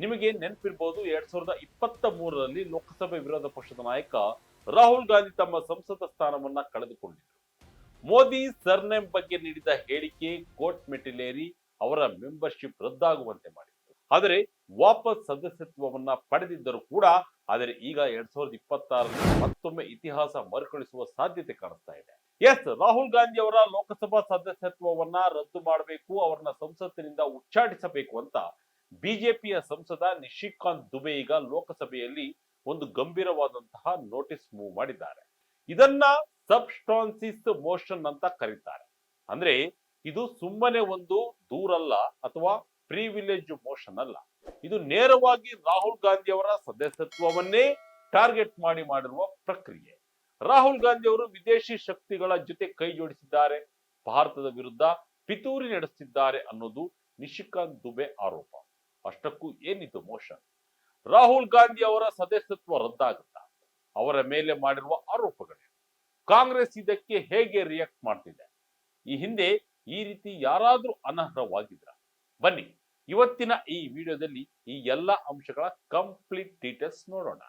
ನಿಮಗೆ ನೆನಪಿರಬಹುದು 2023ರಲ್ಲಿ ಲೋಕಸಭೆ ವಿರೋಧ ಪಕ್ಷದ ನಾಯಕ ರಾಹುಲ್ ಗಾಂಧಿ ತಮ್ಮ ಸಂಸದ ಸ್ಥಾನವನ್ನ ಕಳೆದುಕೊಂಡಿದ್ದರು. ಮೋದಿ ಸರ್ನೇಮ್ ಬಗ್ಗೆ ನೀಡಿದ ಹೇಳಿಕೆ ಕೋರ್ಟ್ ಮೆಟ್ಟಿಲೇರಿ ಅವರ ಮೆಂಬರ್ಶಿಪ್ ರದ್ದಾಗುವಂತೆ ಮಾಡಿತ್ತು. ಆದರೆ ವಾಪಸ್ ಸದಸ್ಯತ್ವವನ್ನ ಪಡೆದಿದ್ದರೂ ಕೂಡ ಆದರೆ ಈಗ 2026ರಲ್ಲಿ ಮತ್ತೊಮ್ಮೆ ಇತಿಹಾಸ ಮರುಕಳಿಸುವ ಸಾಧ್ಯತೆ ಕಾಣಿಸ್ತಾ ಇದೆ. ಎಸ್, ರಾಹುಲ್ ಗಾಂಧಿ ಅವರ ಲೋಕಸಭಾ ಸದಸ್ಯತ್ವವನ್ನ ರದ್ದು ಮಾಡಬೇಕು, ಅವರನ್ನ ಸಂಸತ್ತಿನಿಂದ ಉಚ್ಚಾಟಿಸಬೇಕು ಅಂತ ಬಿಜೆಪಿಯ ಸಂಸದ ನಿಶಿಕಾಂತ್ ದುಬೆ ಈಗ ಲೋಕಸಭೆಯಲ್ಲಿ ಒಂದು ಗಂಭೀರವಾದಂತಹ ನೋಟಿಸ್ ಮೂವ್ ಮಾಡಿದ್ದಾರೆ. ಇದನ್ನ ಸಬ್ಸ್ಟಾನ್ಸಿಸ್ ಮೋಷನ್ ಅಂತ ಕರೀತಾರೆ. ಅಂದ್ರೆ ಇದು ಸುಮ್ಮನೆ ಒಂದು ದೂರಲ್ಲ ಅಥವಾ ಪ್ರಿವಿಲೇಜ್ ಮೋಷನ್ ಅಲ್ಲ. ಇದು ನೇರವಾಗಿ ರಾಹುಲ್ ಗಾಂಧಿ ಅವರ ಸದಸ್ಯತ್ವವನ್ನೇ ಟಾರ್ಗೆಟ್ ಮಾಡಿರುವ ಪ್ರಕ್ರಿಯೆ. ರಾಹುಲ್ ಗಾಂಧಿ ಅವರು ವಿದೇಶಿ ಶಕ್ತಿಗಳ ಜೊತೆ ಕೈ ಜೋಡಿಸಿದ್ದಾರೆ, ಭಾರತದ ವಿರುದ್ಧ ಪಿತೂರಿ ನಡೆಸುತ್ತಿದ್ದಾರೆ ಅನ್ನೋದು ನಿಶಿಕಾಂತ್ ದುಬೆ ಆರೋಪ. ಅಷ್ಟಕ್ಕೂ ಏನಿದು ಮೋಷನ್? ರಾಹುಲ್ ಗಾಂಧಿ ಅವರ ಸದಸ್ಯತ್ವ ರದ್ದಾಗುತ್ತಾ? ಅವರ ಮೇಲೆ ಮಾಡಿರುವ ಆರೋಪಗಳೇನು? ಕಾಂಗ್ರೆಸ್ ಇದಕ್ಕೆ ಹೇಗೆ ರಿಯಾಕ್ಟ್ ಮಾಡ್ತಿದೆ? ಈ ಹಿಂದೆ ಈ ರೀತಿ ಯಾರಾದ್ರೂ ಅನರ್ಹವಾಗಿದ್ರ? ಬನ್ನಿ ಇವತ್ತಿನ ಈ ವಿಡಿಯೋದಲ್ಲಿ ಈ ಎಲ್ಲ ಅಂಶಗಳ ಕಂಪ್ಲೀಟ್ ಡೀಟೇಲ್ಸ್ ನೋಡೋಣ.